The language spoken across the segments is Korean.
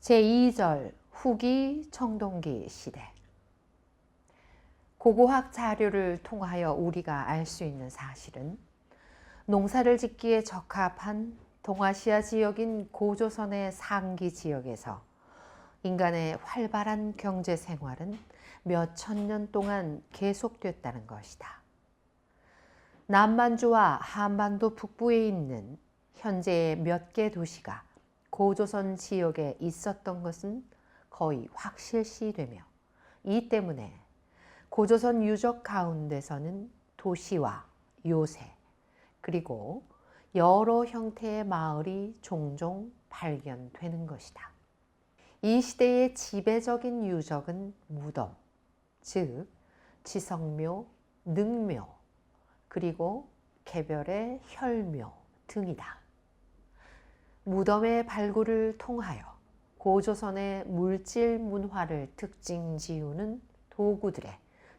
제2절 후기 청동기 시대. 고고학 자료를 통하여 우리가 알 수 있는 사실은 농사를 짓기에 적합한 동아시아 지역인 고조선의 상기 지역에서 인간의 활발한 경제 생활은 몇 천 년 동안 계속됐다는 것이다. 남만주와 한반도 북부에 있는 현재의 몇 개 도시가 고조선 지역에 있었던 것은 거의 확실시되며, 이 때문에 고조선 유적 가운데서는 도시와 요새 그리고 여러 형태의 마을이 종종 발견되는 것이다. 이 시대의 지배적인 유적은 무덤, 즉 지성묘, 능묘, 그리고 개별의 혈묘 등이다. 무덤의 발굴을 통하여 고조선의 물질 문화를 특징 지우는 도구들의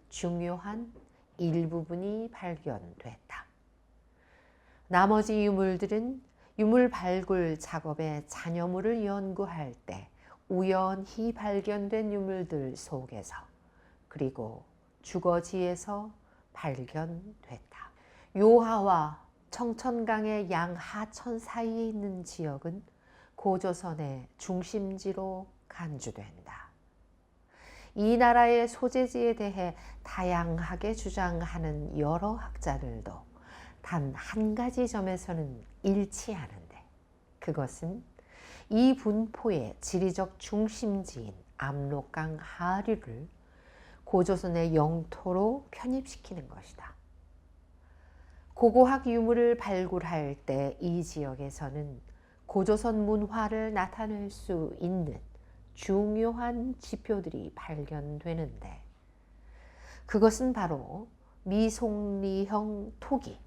중요한 일부분이 발견됐다. 나머지 유물들은 유물 발굴 작업의 잔여물을 연구할 때 우연히 발견된 유물들 속에서 그리고 주거지에서 발견됐다. 요하와 청천강의 양하천 사이에 있는 지역은 고조선의 중심지로 간주된다. 이 나라의 소재지에 대해 다양하게 주장하는 여러 학자들도 단 한 가지 점에서는 일치하는데, 그것은 이 분포의 지리적 중심지인 압록강 하류를 고조선의 영토로 편입시키는 것이다. 고고학 유물을 발굴할 때 이 지역에서는 고조선 문화를 나타낼 수 있는 중요한 지표들이 발견되는데, 그것은 바로 미송리형 토기,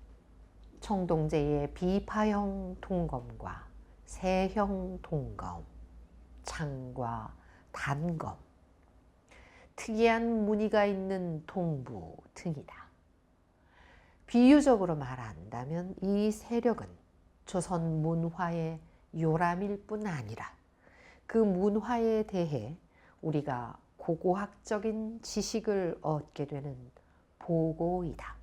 청동제의 비파형 동검과 세형 동검, 창과 단검, 특이한 무늬가 있는 동부 등이다. 비유적으로 말한다면 이 세력은 조선 문화의 요람일 뿐 아니라 그 문화에 대해 우리가 고고학적인 지식을 얻게 되는 보고이다.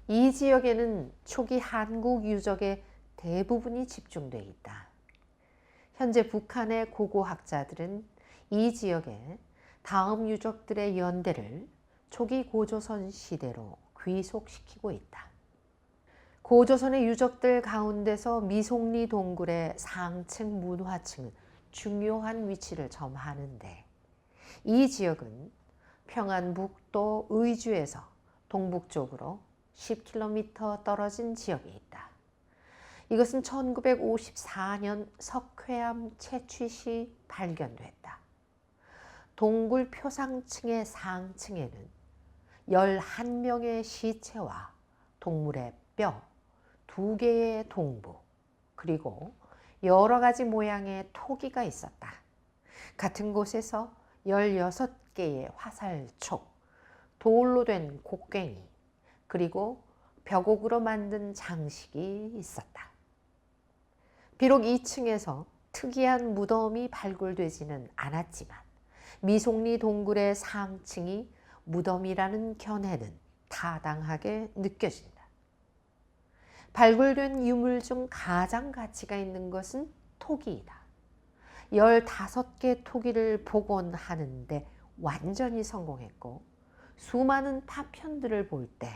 이 지역에는 초기 한국 유적의 대부분이 집중되어 있다. 현재 북한의 고고학자들은 이 지역에 다음 유적들의 연대를 초기 고조선 시대로 귀속시키고 있다. 고조선의 유적들 가운데서 미송리 동굴의 상층 문화층은 중요한 위치를 점하는데, 이 지역은 평안북도 의주에서 동북쪽으로 10km 떨어진 지역에 있다. 이것은 1954년 석회암 채취 시 발견됐다. 동굴 표상층의 상층에는 11명의 시체와 동물의 뼈 2개의 동부, 그리고 여러 가지 모양의 토기가 있었다. 같은 곳에서 16개의 화살촉, 돌로 된 곡괭이, 그리고 벽옥으로 만든 장식이 있었다. 비록 2층에서 특이한 무덤이 발굴되지는 않았지만 미송리 동굴의 상층이 무덤이라는 견해는 타당하게 느껴진다. 발굴된 유물 중 가장 가치가 있는 것은 토기이다. 15개 토기를 복원하는데 완전히 성공했고, 수많은 파편들을 볼 때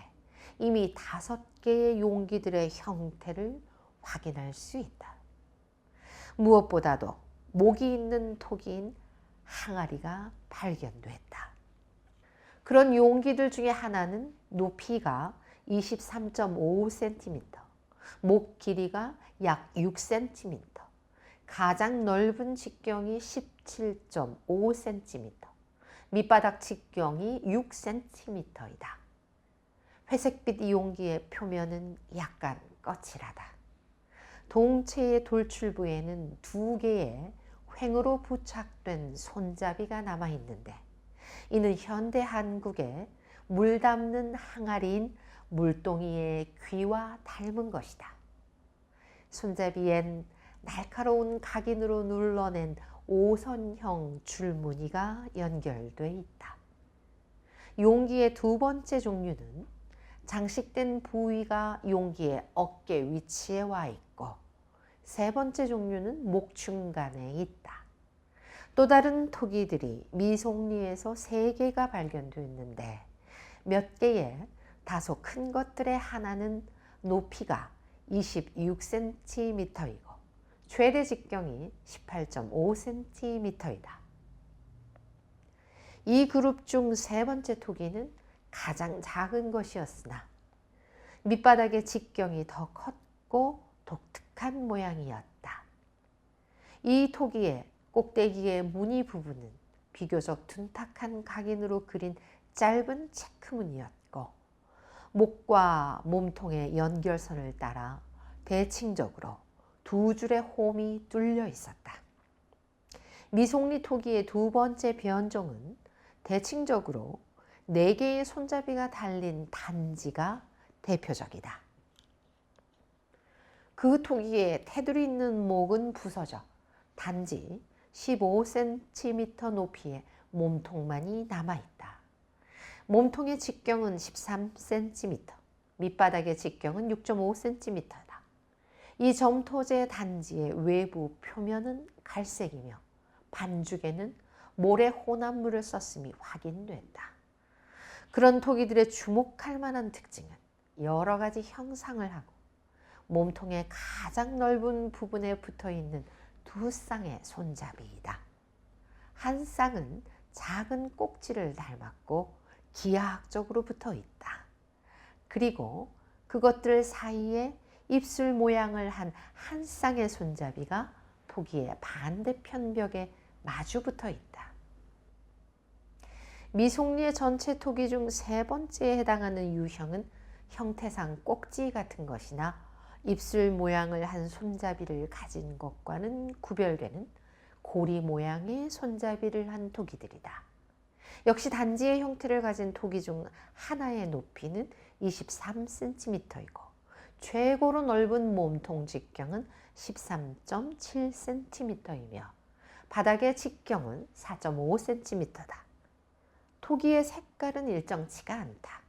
이미 5개의 용기들의 형태를 확인할 수 있다. 무엇보다도 목이 있는 토기인 항아리가 발견됐다. 그런 용기들 중에 하나는 높이가 23.5cm, 목 길이가 약 6cm, 가장 넓은 직경이 17.5cm, 밑바닥 직경이 6cm이다. 회색빛 이 용기의 표면은 약간 거칠하다. 동체의 돌출부에는 2개의 횡으로 부착된 손잡이가 남아있는데, 이는 현대 한국의 물 담는 항아리인 물동이의 귀와 닮은 것이다. 손잡이엔 날카로운 각인으로 눌러낸 5선형 줄무늬가 연결돼 있다. 용기의 두 번째 종류는 장식된 부위가 용기의 어깨 위치에 와 있고, 세 번째 종류는 목 중간에 있다. 또 다른 토기들이 미송리에서 3개가 발견되었는데, 몇 개의 다소 큰 것들의 하나는 높이가 26cm이고 최대 직경이 18.5cm이다. 이 그룹 중 세 번째 토기는 가장 작은 것이었으나 밑바닥의 직경이 더 컸고 독특한 모양이었다. 이 토기의 꼭대기의 무늬 부분은 비교적 둔탁한 각인으로 그린 짧은 체크무늬였고, 목과 몸통의 연결선을 따라 대칭적으로 2줄의 홈이 뚫려 있었다. 미송리 토기의 두 번째 변종은 대칭적으로 4개의 손잡이가 달린 단지가 대표적이다. 그 토기의 테두리 있는 목은 부서져 단지 15cm 높이의 몸통만이 남아있다. 몸통의 직경은 13cm, 밑바닥의 직경은 6.5cm다. 이 점토제 단지의 외부 표면은 갈색이며 반죽에는 모래 혼합물을 썼음이 확인된다. 그런 토기들의 주목할 만한 특징은 여러 가지 형상을 하고 몸통의 가장 넓은 부분에 붙어있는 2쌍의 손잡이이다. 한 쌍은 작은 꼭지를 닮았고 기하학적으로 붙어 있다. 그리고 그것들 사이에 입술 모양을 한 한 쌍의 손잡이가 토기의 반대편 벽에 마주 붙어 있다. 미송리의 전체 토기 중 세 번째에 해당하는 유형은 형태상 꼭지 같은 것이나 입술 모양을 한 손잡이를 가진 것과는 구별되는 고리 모양의 손잡이를 한 토기들이다. 역시 단지의 형태를 가진 토기 중 하나의 높이는 23cm이고 최고로 넓은 몸통 직경은 13.7cm이며 바닥의 직경은 4.5cm다. 토기의 색깔은 일정치가 않다.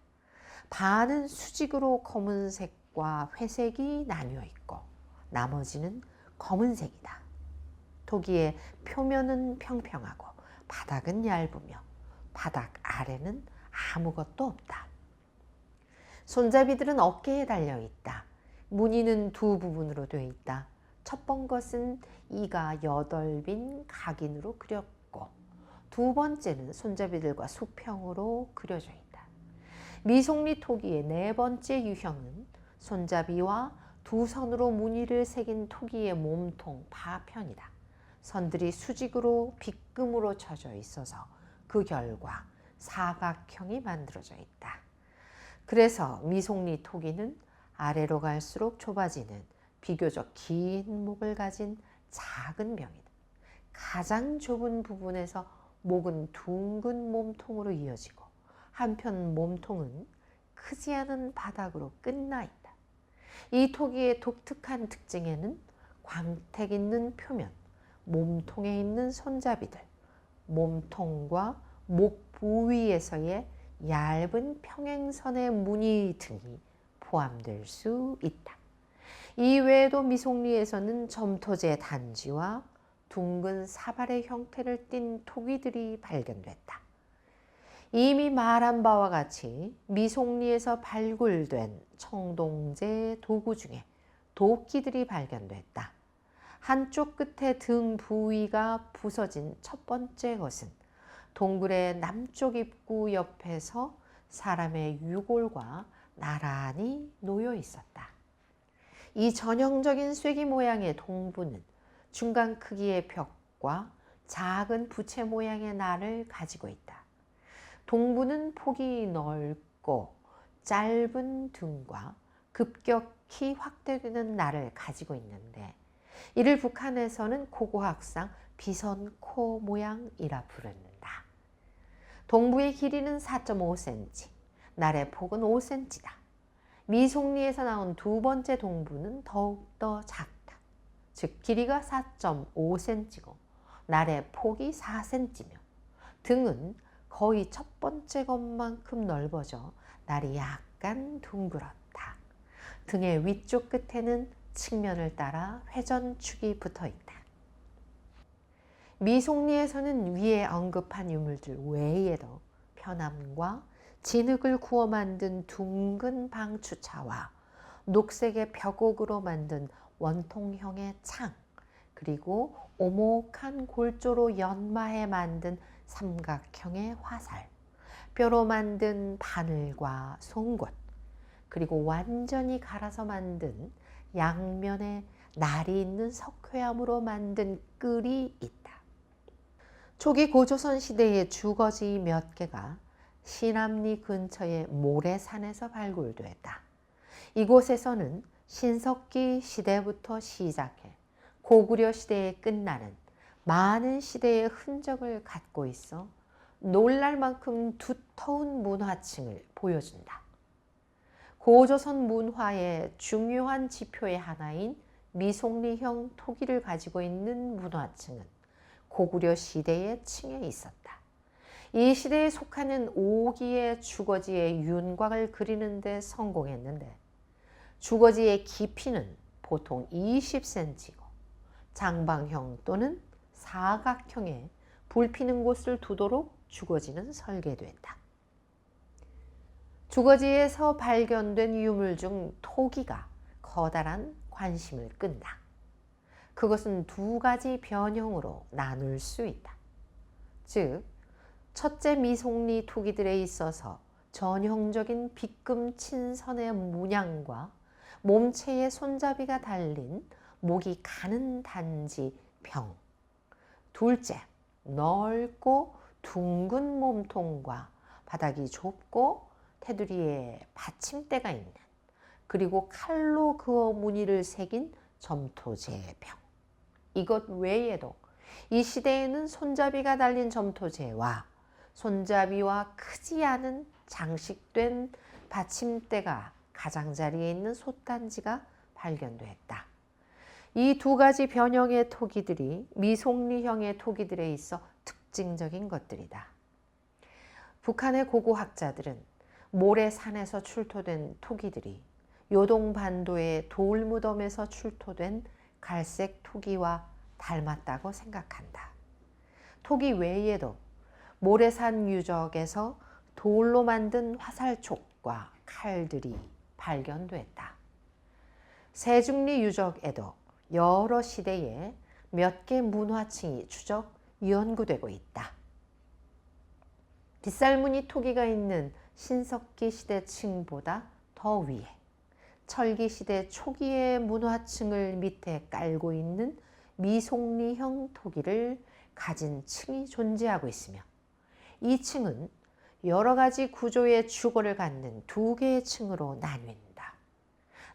반은 수직으로 검은색과 회색이 나뉘어 있고 나머지는 검은색이다. 토기의 표면은 평평하고 바닥은 얇으며 바닥 아래는 아무것도 없다. 손잡이들은 어깨에 달려 있다. 무늬는 두 부분으로 되어 있다. 첫 번 것은 이가 8빈 각인으로 그렸고, 두 번째는 손잡이들과 수평으로 그려져 있다. 미송리 토기의 네 번째 유형은 손잡이와 두 선으로 무늬를 새긴 토기의 몸통 파편이다. 선들이 수직으로 빗금으로 쳐져 있어서 그 결과 사각형이 만들어져 있다. 그래서 미송리 토기는 아래로 갈수록 좁아지는 비교적 긴 목을 가진 작은 병이다. 가장 좁은 부분에서 목은 둥근 몸통으로 이어지고 한편 몸통은 크지 않은 바닥으로 끝나 있다. 이 토기의 독특한 특징에는 광택 있는 표면, 몸통에 있는 손잡이들, 몸통과 목 부위에서의 얇은 평행선의 무늬 등이 포함될 수 있다. 이외에도 미송리에서는 점토제 단지와 둥근 사발의 형태를 띤 토기들이 발견됐다. 이미 말한 바와 같이 미송리에서 발굴된 청동제 도구 중에 도끼들이 발견됐다. 한쪽 끝에 등 부위가 부서진 첫 번째 것은 동굴의 남쪽 입구 옆에서 사람의 유골과 나란히 놓여 있었다. 이 전형적인 쐐기 모양의 동부는 중간 크기의 벽과 작은 부채 모양의 날을 가지고 있다. 동부는 폭이 넓고 짧은 등과 급격히 확대되는 날을 가지고 있는데 이를 북한에서는 고고학상 비선코 모양이라 부른다. 동부의 길이는 4.5cm, 날의 폭은 5cm다. 미송리에서 나온 두 번째 동부는 더욱더 작다. 즉 길이가 4.5cm고 날의 폭이 4cm며 등은 거의 첫 번째 것만큼 넓어져 날이 약간 둥그렇다. 등의 위쪽 끝에는 측면을 따라 회전축이 붙어 있다. 미송리에서는 위에 언급한 유물들 외에도 편암과 진흙을 구워 만든 둥근 방추차와 녹색의 벽옥으로 만든 원통형의 창, 그리고 오목한 골조로 연마해 만든 삼각형의 화살, 뼈로 만든 바늘과 송곳, 그리고 완전히 갈아서 만든 양면에 날이 있는 석회암으로 만든 끌이 있다. 초기 고조선 시대의 주거지 몇 개가 신암리 근처의 모래산에서 발굴됐다. 이곳에서는 신석기 시대부터 시작해 고구려 시대에 끝나는 많은 시대의 흔적을 갖고 있어 놀랄 만큼 두터운 문화층을 보여준다. 고조선 문화의 중요한 지표의 하나인 미송리형 토기를 가지고 있는 문화층은 고구려 시대의 층에 있었다. 이 시대에 속하는 5기의 주거지의 윤곽을 그리는 데 성공했는데 주거지의 깊이는 보통 20cm고 장방형 또는 사각형의 불 피는 곳을 두도록 주거지는 설계됐다. 주거지에서 발견된 유물 중 토기가 커다란 관심을 끈다. 그것은 두 가지 변형으로 나눌 수 있다. 즉, 첫째 미송리 토기들에 있어서 전형적인 빗금 친선의 문양과 몸체에 손잡이가 달린 목이 가는 단지 병. 둘째, 넓고 둥근 몸통과 바닥이 좁고 테두리에 받침대가 있는, 그리고 칼로 그어 무늬를 새긴 점토제 병. 이것 외에도 이 시대에는 손잡이가 달린 점토제와 손잡이와 크지 않은 장식된 받침대가 가장자리에 있는 솥단지가 발견됐다. 이 두 가지 변형의 토기들이 미송리형의 토기들에 있어 특징적인 것들이다. 북한의 고고학자들은 모래산에서 출토된 토기들이 요동반도의 돌무덤에서 출토된 갈색 토기와 닮았다고 생각한다. 토기 외에도 모래산 유적에서 돌로 만든 화살촉과 칼들이 발견됐다. 세중리 유적에도 여러 시대에 몇 개 문화층이 추적 연구되고 있다. 빗살무늬 토기가 있는 신석기 시대 층보다 더 위에 철기 시대 초기의 문화층을 밑에 깔고 있는 미송리형 토기를 가진 층이 존재하고 있으며 이 층은 여러 가지 구조의 주거를 갖는 두 개의 층으로 나뉜다.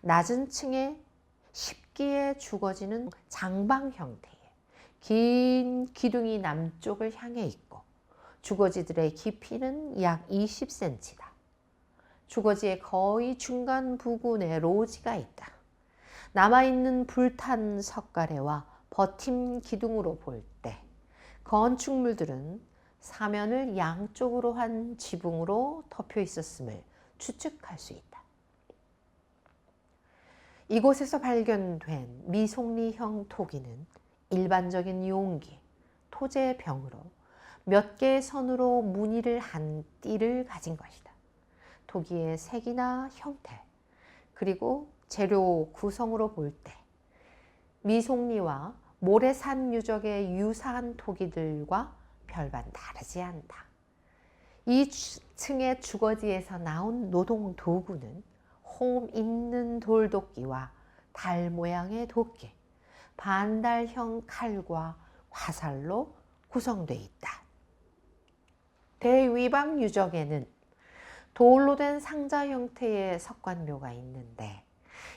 낮은 층의 10기의 주거지는 장방 형태의 긴 기둥이 남쪽을 향해 있고 주거지들의 깊이는 약 20cm다. 주거지의 거의 중간 부근에 로지가 있다. 남아있는 불탄 석가래와 버팀 기둥으로 볼 때 건축물들은 사면을 양쪽으로 한 지붕으로 덮여 있었음을 추측할 수 있다. 이곳에서 발견된 미송리형 토기는 일반적인 용기, 토제병으로 몇 개의 선으로 무늬를 한 띠를 가진 것이다. 토기의 색이나 형태, 그리고 재료 구성으로 볼 때 미송리와 모래산 유적의 유사한 토기들과 별반 다르지 않다. 이 층의 주거지에서 나온 노동 도구는 홈 있는 돌도끼와 달 모양의 도끼, 반달형 칼과 화살로 구성되어 있다. 대위방 유적에는 돌로 된 상자 형태의 석관묘가 있는데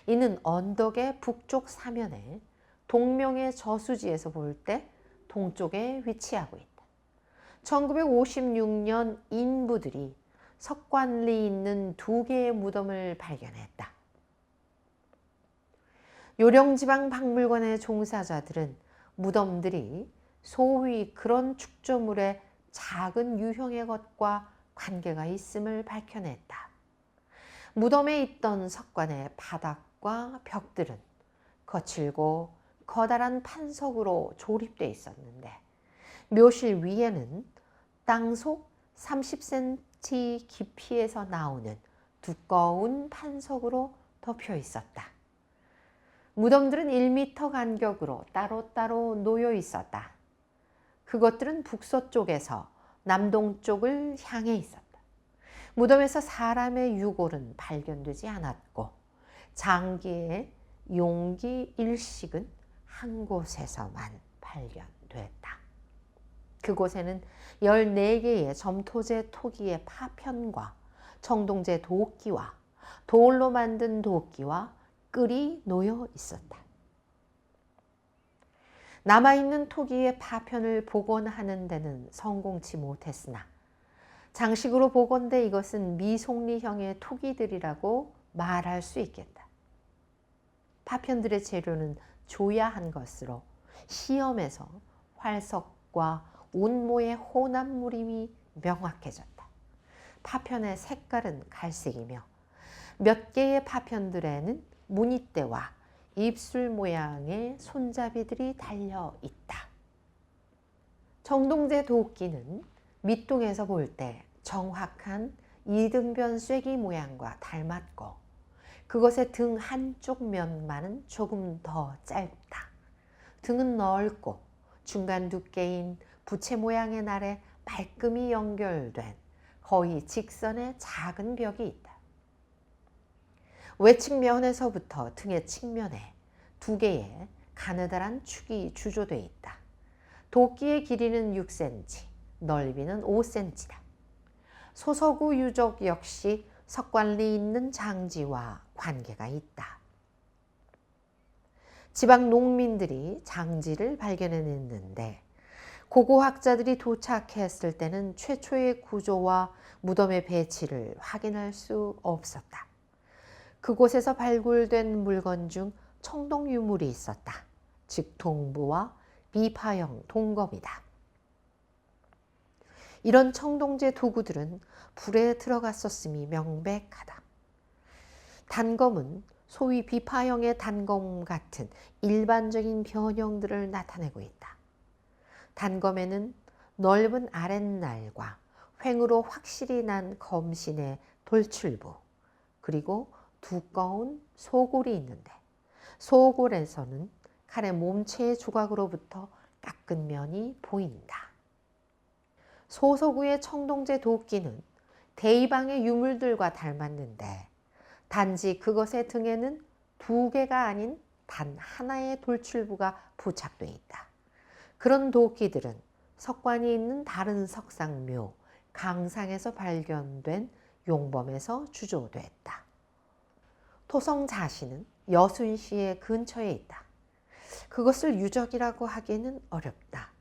이는 언덕의 북쪽 사면에 동명의 저수지에서 볼 때 동쪽에 위치하고 있다. 1956년 인부들이 석관리 있는 두 개의 무덤을 발견했다. 요령지방 박물관의 종사자들은 무덤들이 소위 그런 축조물의 작은 유형의 것과 관계가 있음을 밝혀냈다. 무덤에 있던 석관의 바닥과 벽들은 거칠고 커다란 판석으로 조립되어 있었는데 묘실 위에는 땅속 30cm 깊이에서 나오는 두꺼운 판석으로 덮여 있었다. 무덤들은 1m 간격으로 따로따로 놓여 있었다. 그것들은 북서쪽에서 남동쪽을 향해 있었다. 무덤에서 사람의 유골은 발견되지 않았고 장기의 용기 일식은 한 곳에서만 발견됐다. 그곳에는 14개의 점토제 토기의 파편과 청동제 도끼와 돌로 만든 도끼와 끌이 놓여 있었다. 남아있는 토기의 파편을 복원하는 데는 성공치 못했으나 장식으로 복원돼 이것은 미송리형의 토기들이라고 말할 수 있겠다. 파편들의 재료는 조야한 것으로 시험에서 활석과 운모의 혼합물임이 명확해졌다. 파편의 색깔은 갈색이며 몇 개의 파편들에는 무늬대와 입술 모양의 손잡이들이 달려 있다. 청동제 도끼는 밑동에서 볼 때 정확한 이등변 쐐기 모양과 닮았고 그것의 등 한쪽 면만은 조금 더 짧다. 등은 넓고 중간 두께인 부채 모양의 날에 말끔히 연결된 거의 직선의 작은 벽이 있다. 외측면에서부터 등의 측면에 2개의 가느다란 축이 주조되어 있다. 도끼의 길이는 6cm, 넓이는 5cm다. 소서구 유적 역시 석관리 있는 장지와 관계가 있다. 지방 농민들이 장지를 발견해냈는데 고고학자들이 도착했을 때는 최초의 구조와 무덤의 배치를 확인할 수 없었다. 그곳에서 발굴된 물건 중 청동 유물이 있었다. 즉 동부와 비파형 동검이다. 이런 청동제 도구들은 불에 들어갔었음이 명백하다. 단검은 소위 비파형의 단검 같은 일반적인 변형들을 나타내고 있다. 단검에는 넓은 아랫날과 횡으로 확실히 난 검신의 돌출부 그리고 두꺼운 소골이 있는데 소골에서는 칼의 몸체의 조각으로부터 깎은 면이 보인다. 소서구의 청동제 도끼는 대이방의 유물들과 닮았는데 단지 그것의 등에는 2개가 아닌 단 하나의 돌출부가 부착되어 있다. 그런 도끼들은 석관이 있는 다른 석상묘 강상에서 발견된 용범에서 주조됐다. 토성 자신은 여순시의 근처에 있다. 그것을 유적이라고 하기는 어렵다.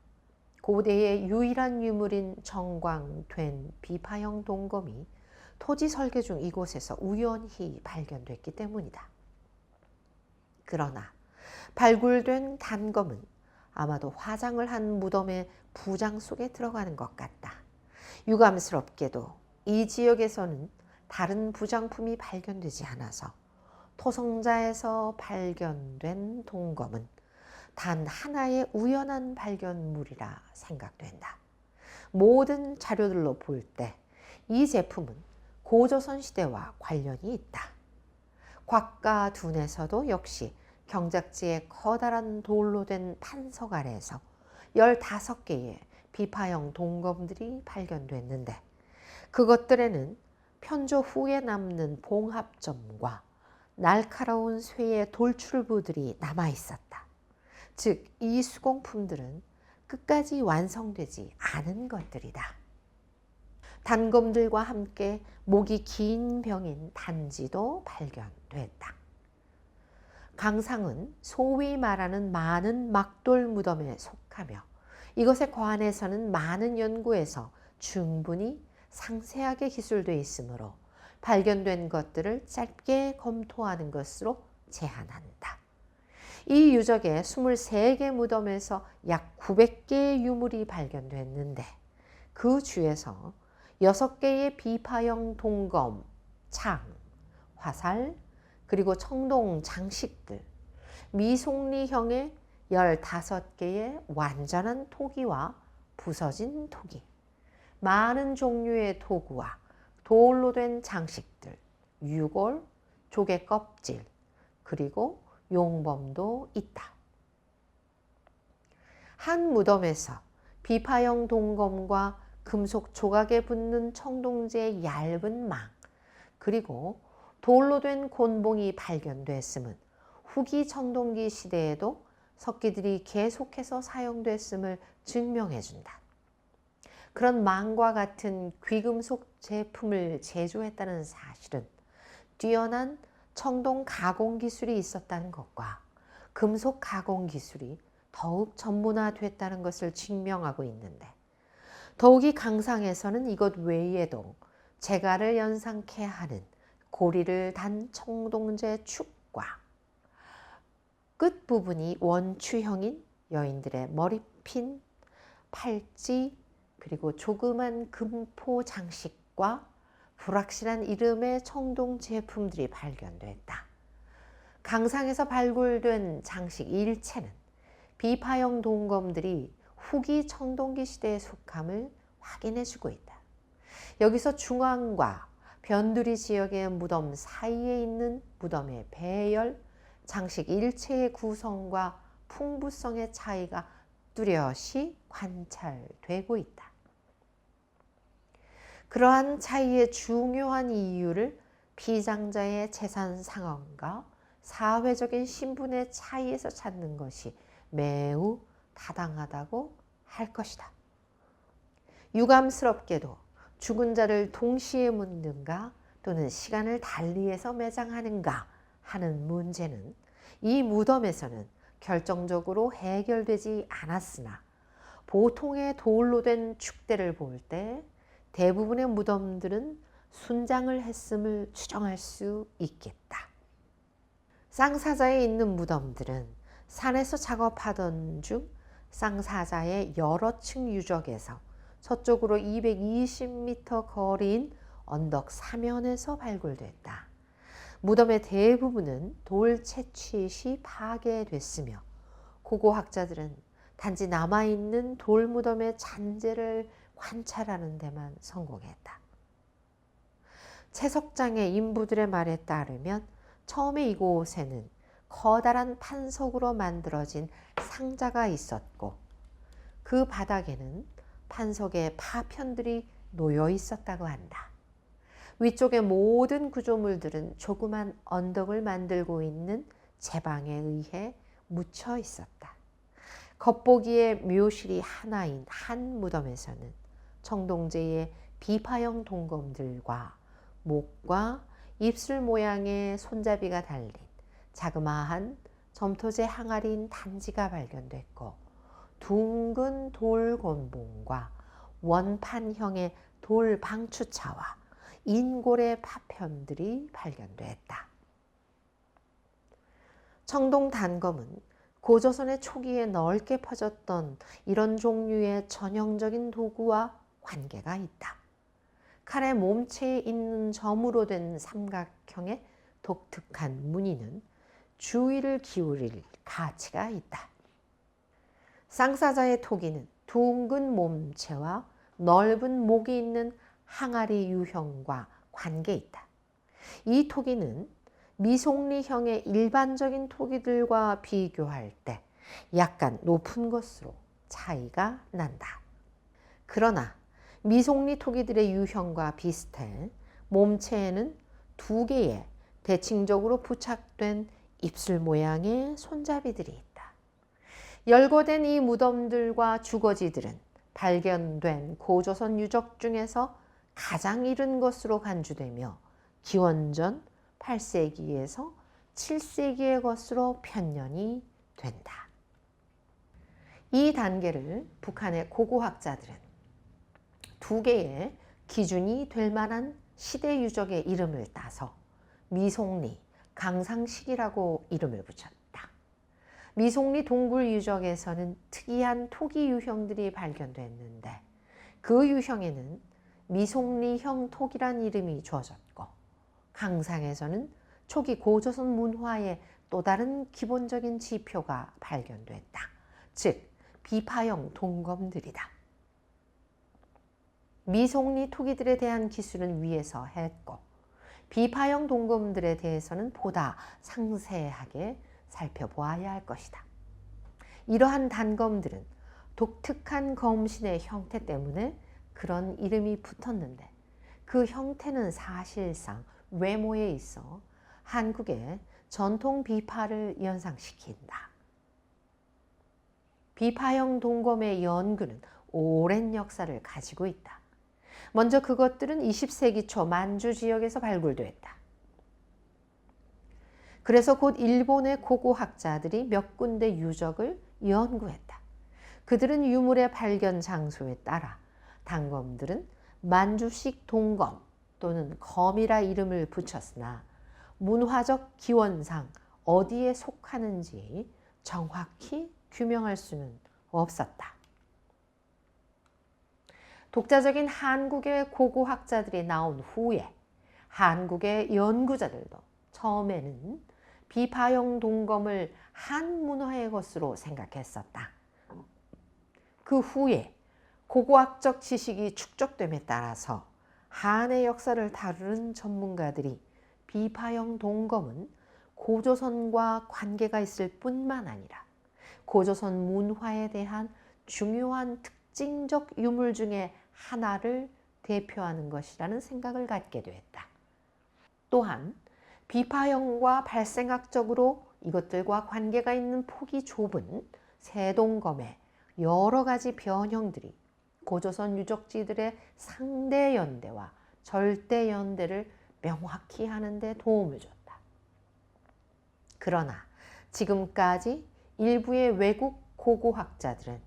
고대의 유일한 유물인 정광된 비파형 동검이 토지 설계 중 이곳에서 우연히 발견됐기 때문이다. 그러나 발굴된 단검은 아마도 화장을 한 무덤의 부장 속에 들어가는 것 같다. 유감스럽게도 이 지역에서는 다른 부장품이 발견되지 않아서 토성자에서 발견된 동검은 단 하나의 우연한 발견물이라 생각된다. 모든 자료들로 볼 때 이 제품은 고조선 시대와 관련이 있다. 곽가둔에서도 역시 경작지의 커다란 돌로 된 판석 아래에서 15개의 비파형 동검들이 발견됐는데 그것들에는 편조 후에 남는 봉합점과 날카로운 쇠의 돌출부들이 남아 있었다. 즉, 이 수공품들은 끝까지 완성되지 않은 것들이다. 단검들과 함께 목이 긴 병인 단지도 발견됐다. 강상은 소위 말하는 많은 막돌 무덤에 속하며 이것에 관해서는 많은 연구에서 충분히 상세하게 기술되어 있으므로 발견된 것들을 짧게 검토하는 것으로 제한한다. 이 유적의 23개 무덤에서 약 900개의 유물이 발견됐는데 그 중에서 6개의 비파형 동검, 창, 화살, 그리고 청동 장식들, 미송리형의 15개의 완전한 토기와 부서진 토기, 많은 종류의 도구와 돌로 된 장식들, 유골, 조개 껍질, 그리고 용범도 있다. 한 무덤에서 비파형 동검과 금속 조각에 붙는 청동제의 얇은 망, 그리고 돌로 된 곤봉이 발견됐음은 후기 청동기 시대에도 석기들이 계속해서 사용됐음을 증명해준다. 그런 망과 같은 귀금속 제품을 제조했다는 사실은 뛰어난 청동 가공 기술이 있었다는 것과 금속 가공 기술이 더욱 전문화됐다는 것을 증명하고 있는데, 더욱이 강상에서는 이것 외에도 재갈을 연상케 하는 고리를 단 청동제 축과 끝부분이 원추형인 여인들의 머리핀, 팔찌, 그리고 조그만 금포 장식과 불확실한 이름의 청동 제품들이 발견됐다. 강상에서 발굴된 장식 일체는 비파형 동검들이 후기 청동기 시대에 속함을 확인해주고 있다. 여기서 중앙과 변두리 지역의 무덤 사이에 있는 무덤의 배열, 장식 일체의 구성과 풍부성의 차이가 뚜렷이 관찰되고 있다. 그러한 차이의 중요한 이유를 피장자의 재산 상황과 사회적인 신분의 차이에서 찾는 것이 매우 타당하다고 할 것이다. 유감스럽게도 죽은 자를 동시에 묻는가 또는 시간을 달리해서 매장하는가 하는 문제는 이 무덤에서는 결정적으로 해결되지 않았으나, 보통의 돌로 된 축대를 볼 때 대부분의 무덤들은 순장을 했음을 추정할 수 있겠다. 쌍사자에 있는 무덤들은 산에서 작업하던 중 쌍사자의 여러 층 유적에서 서쪽으로 220m 거리인 언덕 사면에서 발굴됐다. 무덤의 대부분은 돌 채취 시 파괴됐으며 고고학자들은 단지 남아있는 돌무덤의 잔재를 관찰하는 데만 성공했다. 채석장의 인부들의 말에 따르면 처음에 이곳에는 커다란 판석으로 만들어진 상자가 있었고 그 바닥에는 판석의 파편들이 놓여 있었다고 한다. 위쪽의 모든 구조물들은 조그만 언덕을 만들고 있는 제방에 의해 묻혀 있었다. 겉보기에 묘실이 하나인 한 무덤에서는 청동제의 비파형 동검들과 목과 입술 모양의 손잡이가 달린 자그마한 점토제 항아리인 단지가 발견됐고, 둥근 돌 곤봉과 원판형의 돌 방추차와 인골의 파편들이 발견됐다. 청동 단검은 고조선의 초기에 넓게 퍼졌던 이런 종류의 전형적인 도구와 관계가 있다. 칼의 몸체에 있는 점으로 된 삼각형의 독특한 무늬는 주의를 기울일 가치가 있다. 쌍사자의 토기는 둥근 몸체와 넓은 목이 있는 항아리 유형과 관계 있다. 이 토기는 미송리형의 일반적인 토기들과 비교할 때 약간 높은 것으로 차이가 난다. 그러나 미송리 토기들의 유형과 비슷해 몸체에는 2개의 대칭적으로 부착된 입술 모양의 손잡이들이 있다. 열거된 이 무덤들과 주거지들은 발견된 고조선 유적 중에서 가장 이른 것으로 간주되며 기원전 8세기에서 7세기의 것으로 편년이 된다. 이 단계를 북한의 고고학자들은 2개의 기준이 될 만한 시대 유적의 이름을 따서 미송리, 강상식이라고 이름을 붙였다. 미송리 동굴 유적에서는 특이한 토기 유형들이 발견됐는데 그 유형에는 미송리형 토기란 이름이 주어졌고 강상에서는 초기 고조선 문화의 또 다른 기본적인 지표가 발견됐다. 즉 비파형 동검들이다. 미송리 토기들에 대한 기술은 위에서 했고 비파형 동검들에 대해서는 보다 상세하게 살펴보아야 할 것이다. 이러한 단검들은 독특한 검신의 형태 때문에 그런 이름이 붙었는데 그 형태는 사실상 외모에 있어 한국의 전통 비파를 연상시킨다. 비파형 동검의 연구는 오랜 역사를 가지고 있다. 먼저 그것들은 20세기 초 만주 지역에서 발굴됐다. 그래서 곧 일본의 고고학자들이 몇 군데 유적을 연구했다. 그들은 유물의 발견 장소에 따라 단검들은 만주식 동검 또는 검이라 이름을 붙였으나 문화적 기원상 어디에 속하는지 정확히 규명할 수는 없었다. 독자적인 한국의 고고학자들이 나온 후에 한국의 연구자들도 처음에는 비파형 동검을 한 문화의 것으로 생각했었다. 그 후에 고고학적 지식이 축적됨에 따라서 한의 역사를 다루는 전문가들이 비파형 동검은 고조선과 관계가 있을 뿐만 아니라 고조선 문화에 대한 중요한 특징적 유물 중에 하나를 대표하는 것이라는 생각을 갖게 되었다. 또한 비파형과 발생학적으로 이것들과 관계가 있는 폭이 좁은 세동검의 여러 가지 변형들이 고조선 유적지들의 상대 연대와 절대 연대를 명확히 하는 데 도움을 줬다. 그러나 지금까지 일부의 외국 고고학자들은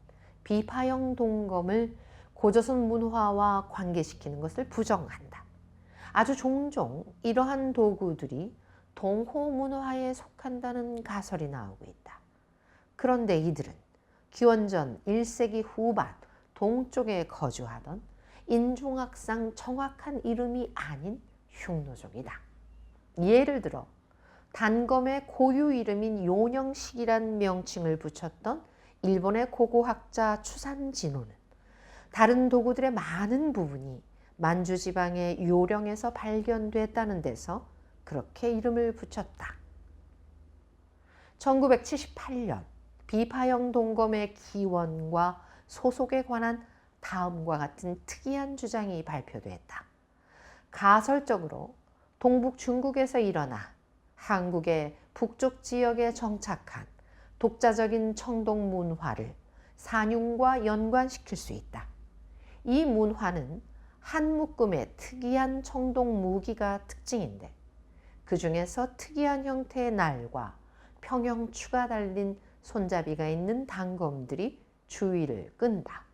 비파형 동검을 고조선 문화와 관계시키는 것을 부정한다. 아주 종종 이러한 도구들이 동호 문화에 속한다는 가설이 나오고 있다. 그런데 이들은 기원전 1세기 후반 동쪽에 거주하던 인종학상 정확한 이름이 아닌 흉노족이다. 예를 들어 단검의 고유 이름인 요령식이란 명칭을 붙였던 일본의 고고학자 추산진호는 다른 도구들의 많은 부분이 만주 지방의 요령에서 발견됐다는 데서 그렇게 이름을 붙였다. 1978년 비파형 동검의 기원과 소속에 관한 다음과 같은 특이한 주장이 발표됐다. 가설적으로 동북 중국에서 일어나 한국의 북쪽 지역에 정착한 독자적인 청동 문화를 산융과 연관시킬 수 있다. 이 문화는 한 묶음의 특이한 청동 무기가 특징인데 그 중에서 특이한 형태의 날과 평형추가 달린 손잡이가 있는 단검들이 주의를 끈다.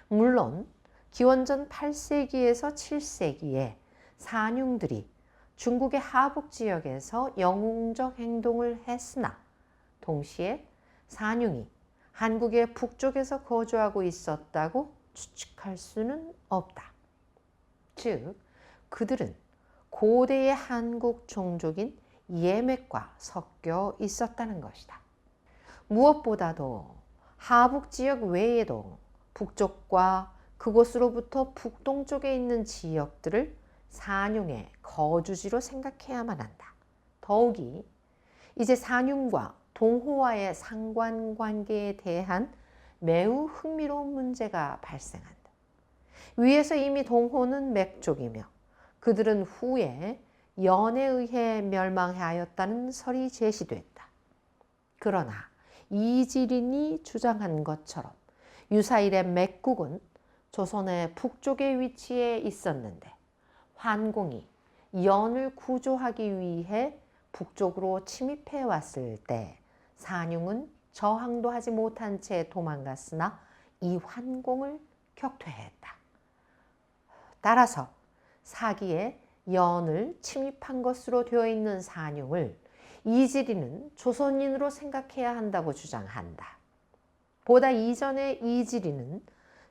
물론 기원전 8세기에서 7세기에 산융들이 중국의 하북 지역에서 영웅적 행동을 했으나 동시에 산융이 한국의 북쪽에서 거주하고 있었다고 추측할 수는 없다. 즉 그들은 고대의 한국 종족인 예맥과 섞여 있었다는 것이다. 무엇보다도 하북 지역 외에도 북쪽과 그곳으로부터 북동쪽에 있는 지역들을 산융의 거주지로 생각해야만 한다. 더욱이 이제 산융과 동호와의 상관관계에 대한 매우 흥미로운 문제가 발생한다. 위에서 이미 동호는 맥족이며 그들은 후에 연에 의해 멸망하였다는 설이 제시됐다. 그러나 이지린이 주장한 것처럼 유사일의 맥국은 조선의 북쪽에 위치해 있었는데 환공이 연을 구조하기 위해 북쪽으로 침입해 왔을 때 산융은 저항도 하지 못한 채 도망갔으나 이 환공을 격퇴했다. 따라서 사기에 연을 침입한 것으로 되어 있는 산융을 이지리는 조선인으로 생각해야 한다고 주장한다. 보다 이전의 이지리는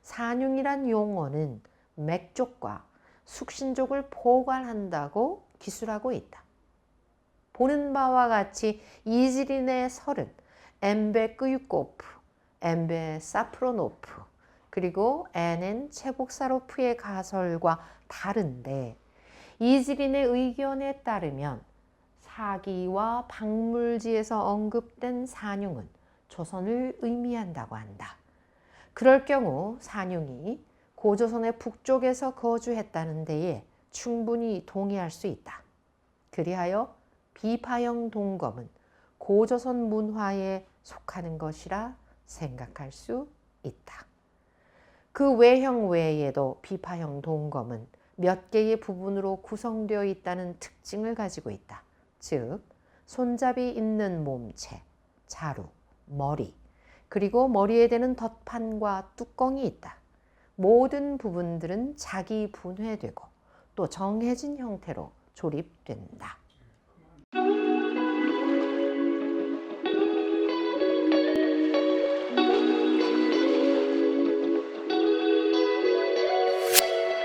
산융이란 용어는 맥족과 숙신족을 포괄한다고 기술하고 있다. 보는 바와 같이 이지린의 설은 엠베 끄유코프, 엠베 사프로노프, 그리고 에넨 체복사로프의 가설과 다른데 이지린의 의견에 따르면 사기와 박물지에서 언급된 산융은 조선을 의미한다고 한다. 그럴 경우 산융이 고조선의 북쪽에서 거주했다는 데에 충분히 동의할 수 있다. 그리하여 비파형 동검은 고조선 문화에 속하는 것이라 생각할 수 있다. 그 외형 외에도 비파형 동검은 몇 개의 부분으로 구성되어 있다는 특징을 가지고 있다. 즉, 손잡이 있는 몸체, 자루, 머리, 그리고 머리에 대는 덧판과 뚜껑이 있다. 모든 부분들은 자기 분해되고 또 정해진 형태로 조립된다.